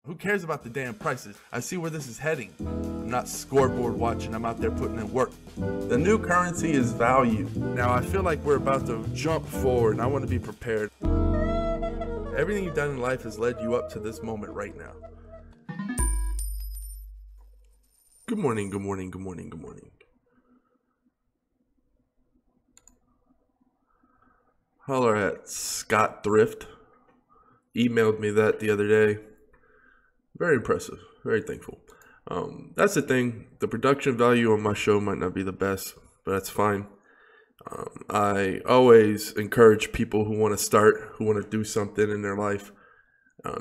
Who cares about the damn prices? I see where this is heading. I'm not scoreboard watching, I'm out there putting in work. The new currency is value. Now I feel like we're about to jump forward and I want to be prepared. Everything you've done in life has led you up to this moment right now. Good morning, good morning, good morning, good morning. Holler at Scott Thrift. Emailed me that the other day. Very impressive. Very thankful. That's the thing. The production value on my show might not be the best, but that's fine. I always encourage people who want to start, who want to do something in their life.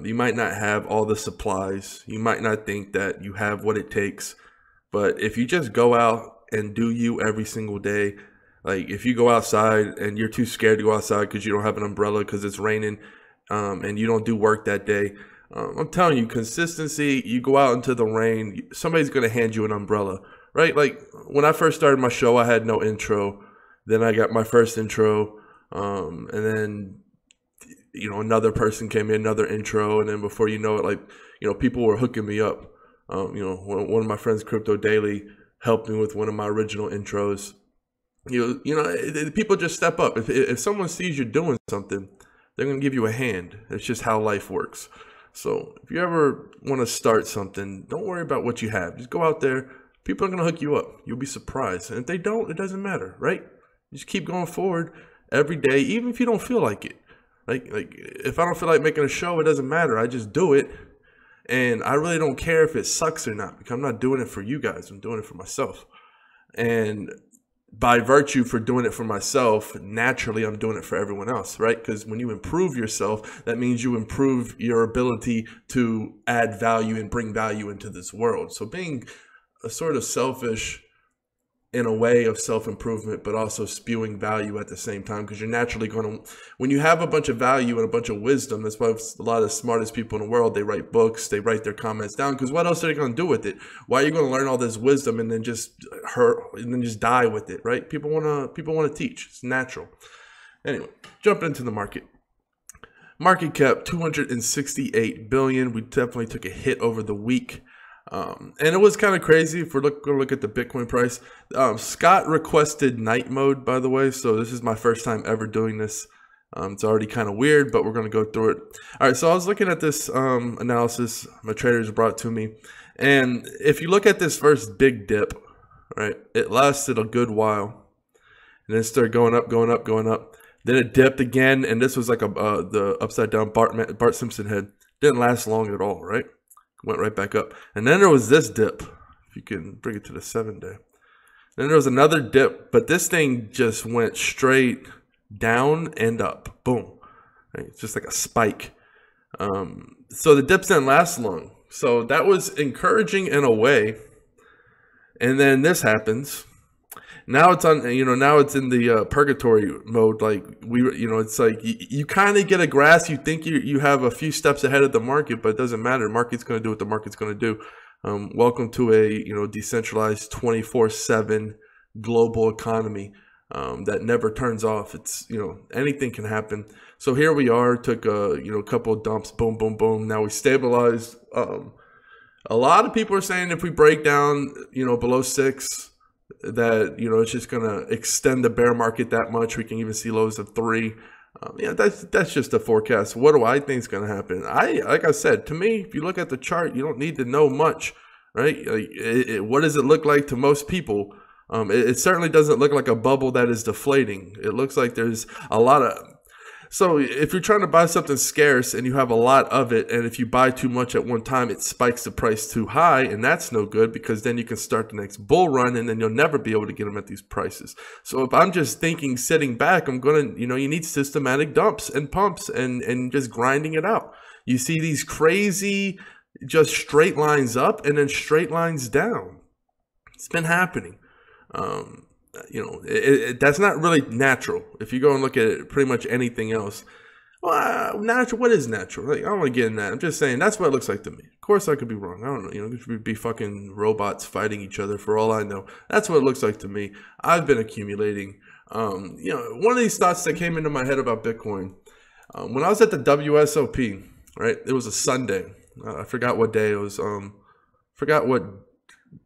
You might not have all the supplies. You might not think that you have what it takes. But if you just go out and do you every single day, like if you go outside and you're too scared to go outside because you don't have an umbrella because it's raining, and you don't do work that day, I'm telling you, consistency, you go out into the rain, somebody's going to hand you an umbrella, right? Like when I first started my show, I had no intro. Then I got my first intro. And then, another person came in, another intro. And then before you know it, people were hooking me up. One of my friends, Crypto Daily, helped me with one of my original intros. People just step up. If someone sees you doing something, they're going to give you a hand. It's just how life works. So if you ever want to start something, don't worry about what you have. Just go out there. People are going to hook you up. You'll be surprised. And if they don't, it doesn't matter, right? You just keep going forward every day, even if you don't feel like it. Like if I don't feel like making a show, it doesn't matter. I just do it. And I really don't care if it sucks or not, because I'm not doing it for you guys. I'm doing it for myself. And by virtue for doing it for myself, naturally I'm doing it for everyone else, right? Because when you improve yourself, that means you improve your ability to add value and bring value into this world. So being a sort of selfish in a way of self-improvement, but also spewing value at the same time, because you're naturally going to, when you have a bunch of value and a bunch of wisdom, that's why a lot of the smartest people in the world, they write books, they write their comments down, because what else are they going to do with it? Why are you going to learn all this wisdom and then just die with it, right? People want to teach. It's natural. Anyway, jump into the market. Market cap 268 billion. We definitely took a hit over the week. And it was kind of crazy if we're going to look at the Bitcoin price. Scott requested night mode, by the way, so this is my first time ever doing this. It's already kind of weird, but we're going to go through it. All right, so I was looking at this analysis my traders brought to me, and if you look at this first big dip, right, it lasted a good while, and then started going up, going up, going up. Then it dipped again, and this was like the upside down Bart Simpson head. Didn't last long at all, right? Went right back up. And then there was this dip, if you can bring it to the 7-day. Then there was another dip, but this thing just went straight down and up. Boom. Right? It's just like a spike. So the dips didn't last long. So that was encouraging in a way. And then this happens. Now it's on, now it's in the purgatory mode. Like it's like you kind of get a grasp. You think you have a few steps ahead of the market, but it doesn't matter. The market's going to do what the market's going to do. Welcome to a decentralized 24/7 global economy that never turns off. It's anything can happen. So here we are. Took a couple of dumps. Boom, boom, boom. Now we stabilized. A lot of people are saying if we break down below 6. That it's just gonna extend the bear market that much. We can even see lows of 3. That's just a forecast. What do I think is gonna happen? Like I said, to me, if you look at the chart, you don't need to know much, right? Like what does it look like to most people? It certainly doesn't look like a bubble that is deflating. It looks like there's a lot of. So if you're trying to buy something scarce and you have a lot of it, and if you buy too much at one time, it spikes the price too high, and that's no good, because then you can start the next bull run and then you'll never be able to get them at these prices. So if I'm just thinking sitting back, I'm going to, you need systematic dumps and pumps and just grinding it out. You see these crazy just straight lines up and then straight lines down. It's been happening. That's not really natural. If you go and look at pretty much anything else, well, natural. What is natural? Like, I don't want to get in that. I'm just saying that's what it looks like to me. Of course, I could be wrong. I don't know. It could be fucking robots fighting each other for all I know. That's what it looks like to me. I've been accumulating. One of these thoughts that came into my head about Bitcoin when I was at the WSOP. Right, it was a Sunday. I forgot what day it was. Forgot what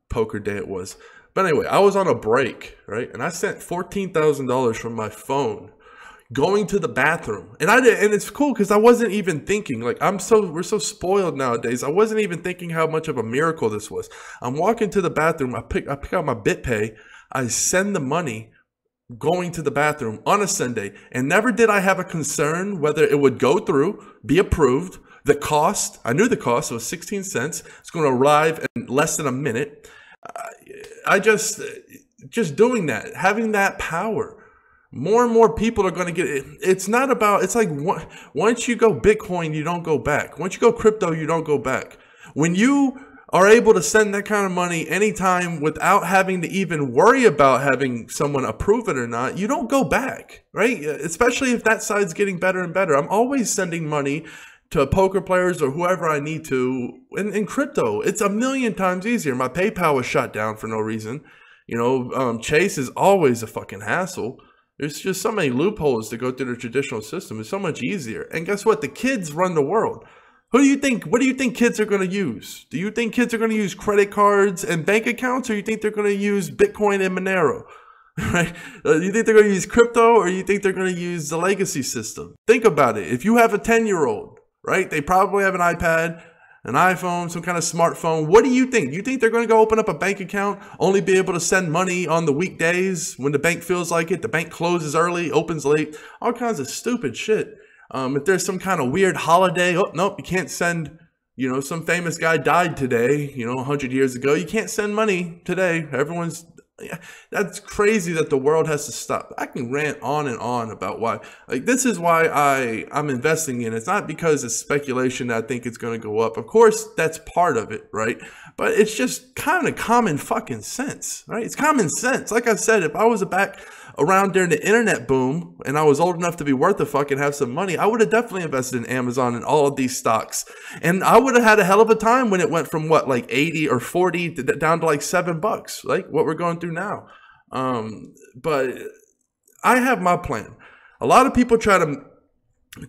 poker day it was. But anyway, I was on a break, right? And I sent $14,000 from my phone going to the bathroom. And it's cool because I wasn't even thinking, like, we're so spoiled nowadays. I wasn't even thinking how much of a miracle this was. I'm walking to the bathroom. I pick out my BitPay. I send the money going to the bathroom on a Sunday. And never did I have a concern whether it would go through, be approved. The cost, I knew the cost, it was 16 cents. It's going to arrive in less than a minute. I just doing that, having that power. More and more people are going to get it. It's not about, it's like once you go Bitcoin, you don't go back. Once you go crypto, you don't go back. When you are able to send that kind of money anytime without having to even worry about having someone approve it or not, you don't go back, right? Especially if that side's getting better and better. I'm always sending money to poker players or whoever I need to in crypto. It's a million times easier. My PayPal was shut down for no reason. You know, Chase is always a fucking hassle. There's just so many loopholes to go through the traditional system. It's so much easier. And guess what? The kids run the world. What do you think kids are going to use? Do you think kids are going to use credit cards and bank accounts, or you think they're going to use Bitcoin and Monero? Right? You think they're going to use crypto, or you think they're going to use the legacy system? Think about it. If you have a 10-year-old, right? They probably have an iPad, an iPhone, some kind of smartphone. What do you think? You think they're going to go open up a bank account, only be able to send money on the weekdays when the bank feels like it? The bank closes early, opens late, all kinds of stupid shit. If there's some kind of weird holiday, oh, nope, you can't send, you know, some famous guy died today, you know, 100 years ago. You can't send money today. That's crazy that the world has to stop. I can rant on and on about why. Like, this is why I'm investing in it. It's not because it's speculation that I think it's going to go up. Of course, that's part of it, right? But it's just kind of common fucking sense, right? It's common sense. Like I said, if I was back around during the internet boom and I was old enough to be worth a fuck and have some money, I would have definitely invested in Amazon and all of these stocks. And I would have had a hell of a time when it went from what, like 80 or 40 down to like $7, like what we're going through now. But I have my plan. A lot of people try to,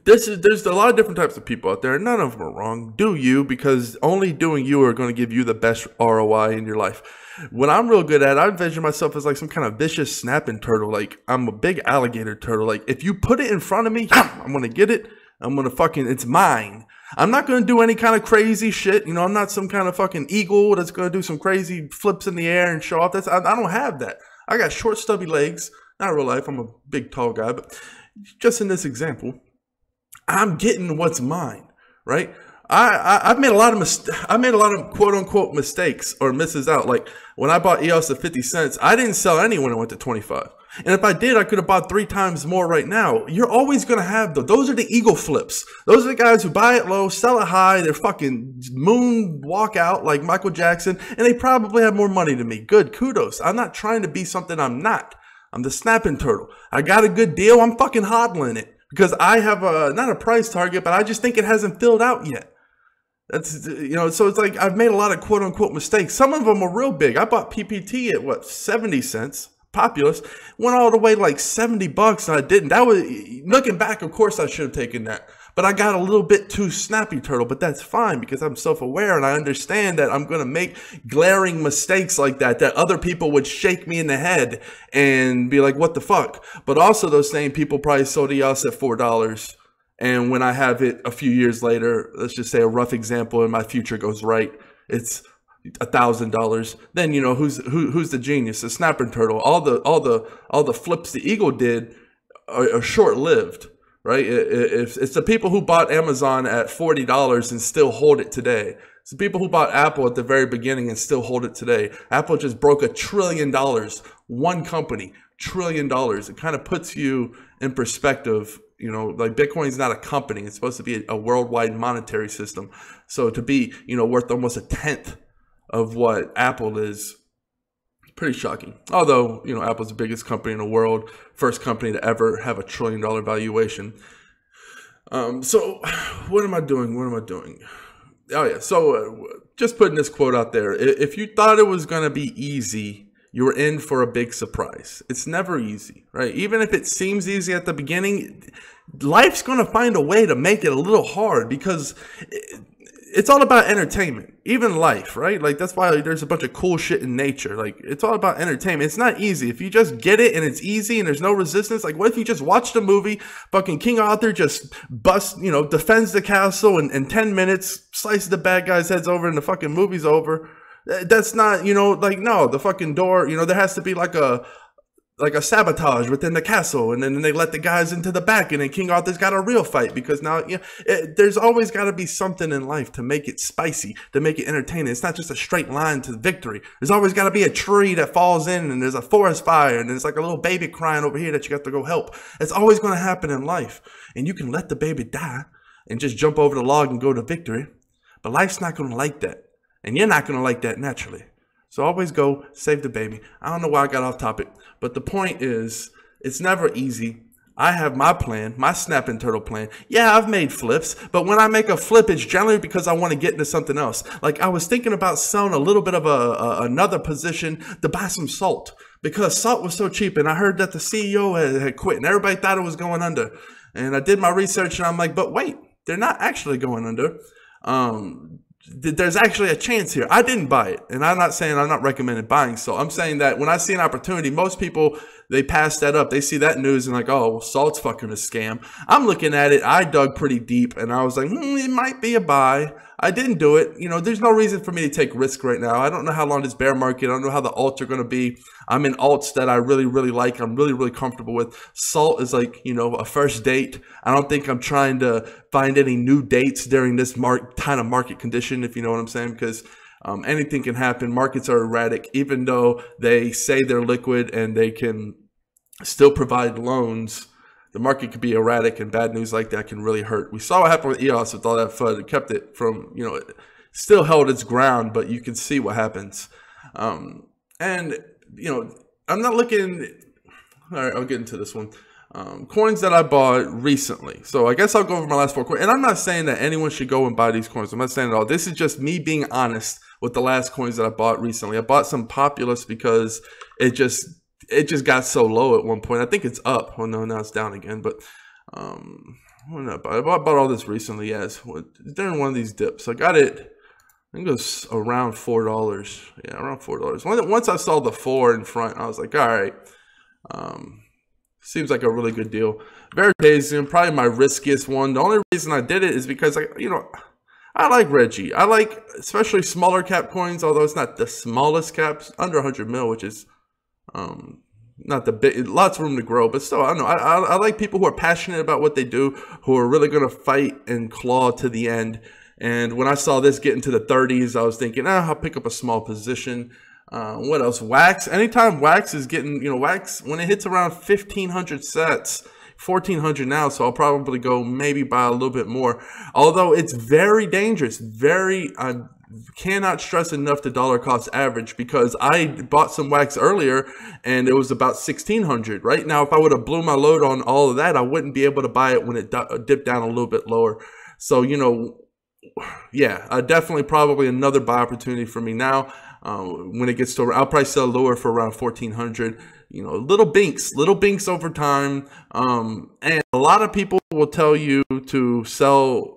there's a lot of different types of people out there, and none of them are wrong. Do you, because only doing you are going to give you the best ROI in your life. What I'm real good at, I envision myself as like some kind of vicious snapping turtle. Like, I'm a big alligator turtle. Like, if you put it in front of me, I'm going to get it. I'm going to fucking, it's mine. I'm not going to do any kind of crazy shit. You know, I'm not some kind of fucking eagle that's going to do some crazy flips in the air and show off. I don't have that. I got short, stubby legs. Not in real life. I'm a big, tall guy. But just in this example, I'm getting what's mine, right? I've made a lot of quote unquote mistakes or misses out. Like when I bought EOS at 50 cents, I didn't sell any when it went to 25. And if I did, I could have bought 3 times more right now. You're always going to have those are the eagle flips. Those are the guys who buy it low, sell it high. They're fucking moon walk out like Michael Jackson. And they probably have more money than me. Good, kudos. I'm not trying to be something I'm not. I'm the snapping turtle. I got a good deal. I'm fucking hodling it because I have not a price target, but I just think it hasn't filled out yet. That's, you know, so it's like I've made a lot of quote unquote mistakes. Some of them are real big. I bought PPT at what, 70 cents. Populous went all the way like $70 and I didn't. That was, looking back, of course I should have taken that. But I got a little bit too snappy turtle, but that's fine because I'm self-aware and I understand that I'm going to make glaring mistakes like that other people would shake me in the head and be like, what the fuck? But also those same people probably sold EOS at $4. And when I have it a few years later, let's just say a rough example and my future goes right, it's $1,000. Then, you know, who's the genius? The snapper turtle. All the flips the eagle did are short-lived, right? It's the people who bought Amazon at $40 and still hold it today. It's the people who bought Apple at the very beginning and still hold it today. Apple just broke $1 trillion. One company, $1 trillion. It kind of puts you in perspective. You know, like Bitcoin's not a company. It's supposed to be a worldwide monetary system. So to be, you know, worth almost 1/10 of what Apple is, pretty shocking. Although, you know, Apple's the biggest company in the world, first company to ever have $1 trillion valuation. So what am I doing? Oh yeah. So just putting this quote out there. If you thought it was going to be easy, you were in for a big surprise. It's never easy, right? Even if it seems easy at the beginning, life's going to find a way to make it a little hard because it's all about entertainment, even life, right? Like, that's why there's a bunch of cool shit in nature. Like, it's all about entertainment. It's not easy. If you just get it and it's easy and there's no resistance, like, what if you just watched a movie, fucking King Arthur just defends the castle in 10 minutes, slices the bad guy's heads over, and the fucking movie's over. That's not, like, no, the fucking door, there has to be like a sabotage within the castle, and then they let the guys into the back, and then King Arthur's got a real fight, because now, there's always got to be something in life to make it spicy, to make it entertaining. It's not just a straight line to victory. There's always got to be a tree that falls in, and there's a forest fire, and there's like a little baby crying over here that you got to go help. It's always going to happen in life, and you can let the baby die and just jump over the log and go to victory, but life's not going to like that, and you're not going to like that naturally. So always go save the baby. I don't know why I got off topic, but the point is, it's never easy. I have my plan, my snapping turtle plan. Yeah, I've made flips, but when I make a flip, it's generally because I want to get into something else. Like, I was thinking about selling a little bit of another position to buy some salt, because salt was so cheap, and I heard that the CEO had quit, and everybody thought it was going under. And I did my research, and I'm like, but wait, they're not actually going under. There's actually a chance here. I didn't buy it, and I'm not recommending buying. So I'm saying that when I see an opportunity, most people, they pass that up. They see that news and like, oh, well, salt's fucking a scam. I'm looking at it. I dug pretty deep, and I was like, it might be a buy. I didn't do it. There's no reason for me to take risk right now. I don't know how long this bear market, I don't know how the alts are going to be. I'm in alts that I really, really like. I'm really, really comfortable with. Salt is like, a first date. I don't think I'm trying to find any new dates during this kind of market condition, if you know what I'm saying, because anything can happen. Markets are erratic, even though they say they're liquid and they can still provide loans. The market could be erratic, and bad news like that can really hurt. We saw what happened with EOS with all that FUD. It kept it from, it still held its ground, but you can see what happens. And, I'm not looking, all right, I'll get into this one. Coins that I bought recently. So I guess I'll go over my last 4 coins. And I'm not saying that anyone should go and buy these coins. I'm not saying at all. This is just me being honest with the last coins that I bought recently. I bought some Populous because it just got so low at one point. I think it's up. Oh no, now it's down again. But when I bought all this recently. Yes, during one of these dips. I got it. I think it was around $4. Yeah, around $4. Once I saw the 4 in front, I was like, all right. Seems like a really good deal. Veritasium, probably my riskiest one. The only reason I did it is because I like Reggie. I like especially smaller cap coins, although it's not the smallest caps, under 100 mil, which is not the big, lots of room to grow, but still, I don't know. I like people who are passionate about what they do, who are really going to fight and claw to the end. And when I saw this get into the 30s, I was thinking, I'll pick up a small position. What else? Wax. Anytime Wax is getting, Wax, when it hits around 1,500 sets, 1,400 now, so I'll probably go maybe buy a little bit more. Although it's very dangerous. I cannot stress enough the dollar cost average, because I bought some Wax earlier and it was about 1,600. Right now, if I would have blew my load on all of that, I wouldn't be able to buy it when it dipped down a little bit lower. So, yeah, definitely probably another buy opportunity for me now. When it gets to, I'll probably sell lower for around 1,400. Little binks over time. And a lot of people will tell you to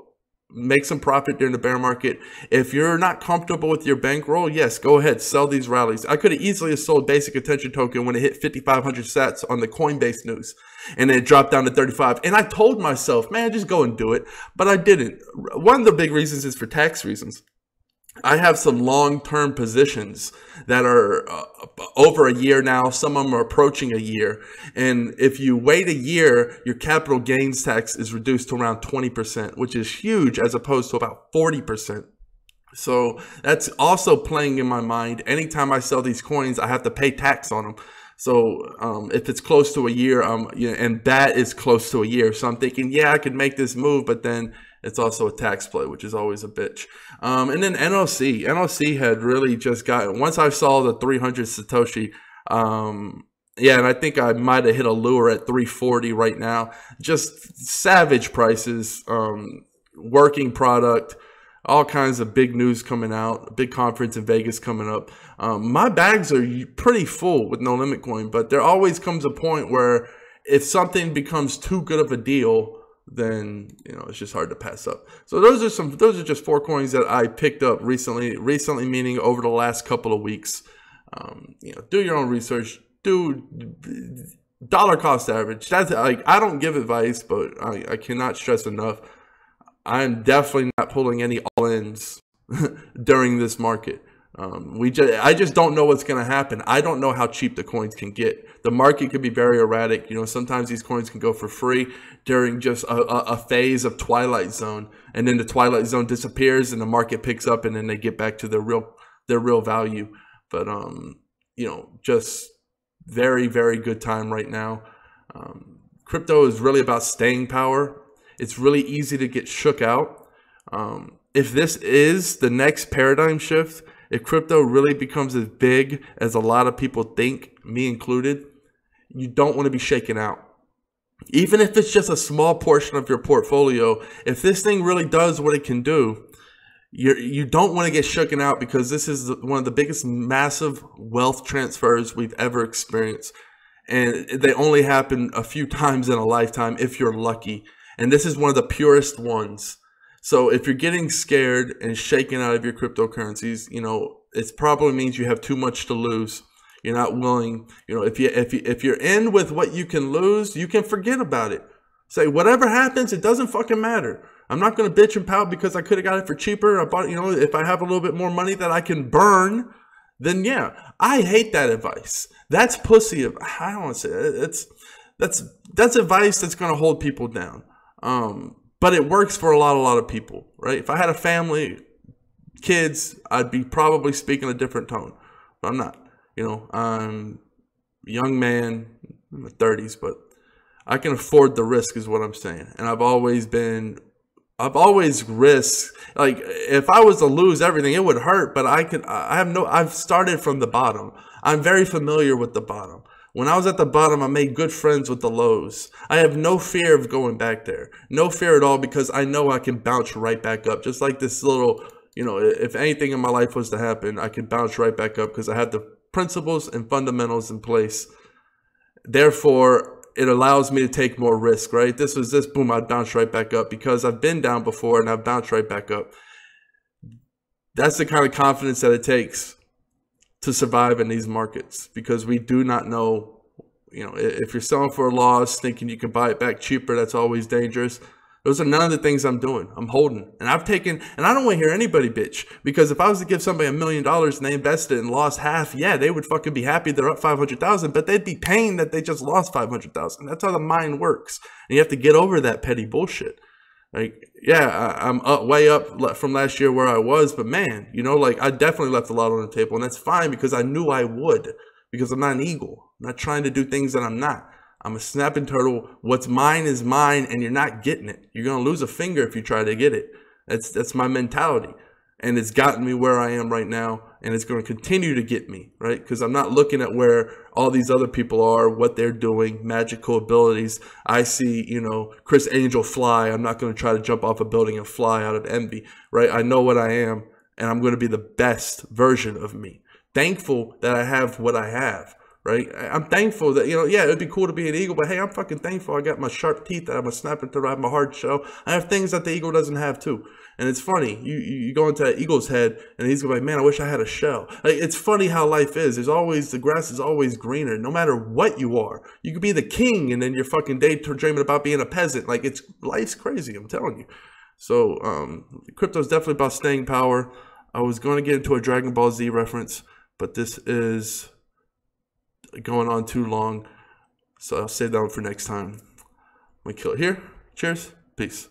make some profit during the bear market. If you're not comfortable with your bankroll, yes, go ahead, sell these rallies. I could have easily sold Basic Attention Token when it hit 5,500 sats on the Coinbase news, and then it dropped down to 35. And I told myself, man, just go and do it, but I didn't. One of the big reasons is for tax reasons. I have some long-term positions that are over a year now. Some of them are approaching a year. And if you wait a year, your capital gains tax is reduced to around 20%, which is huge, as opposed to about 40%. So that's also playing in my mind. Anytime I sell these coins, I have to pay tax on them. So if it's close to a year, and that is close to a year. So I'm thinking, yeah, I could make this move, but then it's also a tax play, which is always a bitch. And then NOC. NOC had really just gotten, once I saw the 300 Satoshi, yeah, and I think I might have hit a lure at 340 right now. Just savage prices, working product, all kinds of big news coming out, a big conference in Vegas coming up. My bags are pretty full with No Limit Coin, but there always comes a point where if something becomes too good of a deal, then it's just hard to pass up. So those are just 4 coins that I picked up recently. Recently meaning over the last couple of weeks. Do your own research. Do dollar cost average. That's like, I don't give advice, but I cannot stress enough. I'm definitely not pulling any all-ins during this market. I just don't know what's going to happen. I don't know how cheap the coins can get. The market could be very erratic. Sometimes these coins can go for free during just a phase of Twilight Zone, and then the Twilight Zone disappears and the market picks up, and then they get back to their real value. But just very, very good time right now. Crypto is really about staying power. It's really easy to get shook out. If this is the next paradigm shift, if crypto really becomes as big as a lot of people think, me included, you don't want to be shaken out. Even if it's just a small portion of your portfolio, if this thing really does what it can do, you don't want to get shooken out, because this is one of the biggest massive wealth transfers we've ever experienced. And they only happen a few times in a lifetime if you're lucky. And this is one of the purest ones. So if you're getting scared and shaken out of your cryptocurrencies, it probably means you have too much to lose. You're not willing, if you're in with what you can lose, you can forget about it. Say, whatever happens, it doesn't fucking matter. I'm not going to bitch and pout because I could have got it for cheaper. I bought, if I have a little bit more money that I can burn, then yeah, I hate that advice. That's pussy. I don't want to say it. That's advice that's going to hold people down. But it works for a lot of people, right? If I had a family, kids, I'd be probably speaking a different tone. But I'm not. I'm a young man, in my 30s, but I can afford the risk is what I'm saying. And I've always risked, like, if I was to lose everything, it would hurt, but I've started from the bottom. I'm very familiar with the bottom. When I was at the bottom, I made good friends with the lows. I have no fear of going back there. No fear at all, because I know I can bounce right back up. Just like this little, if anything in my life was to happen, I could bounce right back up because I have the principles and fundamentals in place. Therefore, it allows me to take more risk, right? This was this, boom, I'd bounce right back up because I've been down before and I've bounced right back up. That's the kind of confidence that it takes to survive in these markets, because we do not know, if you're selling for a loss, thinking you can buy it back cheaper, that's always dangerous. Those are none of the things I'm doing. I'm holding. And I've taken, and I don't want to hear anybody bitch, because if I was to give somebody $1 million and they invested and lost half, yeah, they would fucking be happy they're up 500,000, but they'd be pained that they just lost 500,000. That's how the mind works. And you have to get over that petty bullshit. Like, yeah, I'm way up from last year where I was, but man, I definitely left a lot on the table, and that's fine because I knew I would, because I'm not an eagle. I'm not trying to do things that I'm not. I'm a snapping turtle. What's mine is mine, and you're not getting it. You're going to lose a finger if you try to get it. That's my mentality, and it's gotten me where I am right now, and it's going to continue to get me, right? Because I'm not looking at where all these other people are, what they're doing, magical abilities. I see, Chris Angel fly. I'm not going to try to jump off a building and fly out of envy, right? I know what I am, and I'm going to be the best version of me. Thankful that I have what I have, right? I'm thankful that, yeah, it'd be cool to be an eagle, but hey, I'm fucking thankful I got my sharp teeth, that I'm a snapping turtle, I have my hard shell. I have things that the eagle doesn't have too. And it's funny, you go into that eagle's head, and he's going to be like, man, I wish I had a shell. Like, it's funny how life is. The grass is always greener, no matter what you are. You could be the king, and then you're fucking daydreaming about being a peasant. Like, life's crazy, I'm telling you. So, crypto is definitely about staying power. I was going to get into a Dragon Ball Z reference, but this is going on too long, so I'll save that one for next time. We kill it here. Cheers. Peace.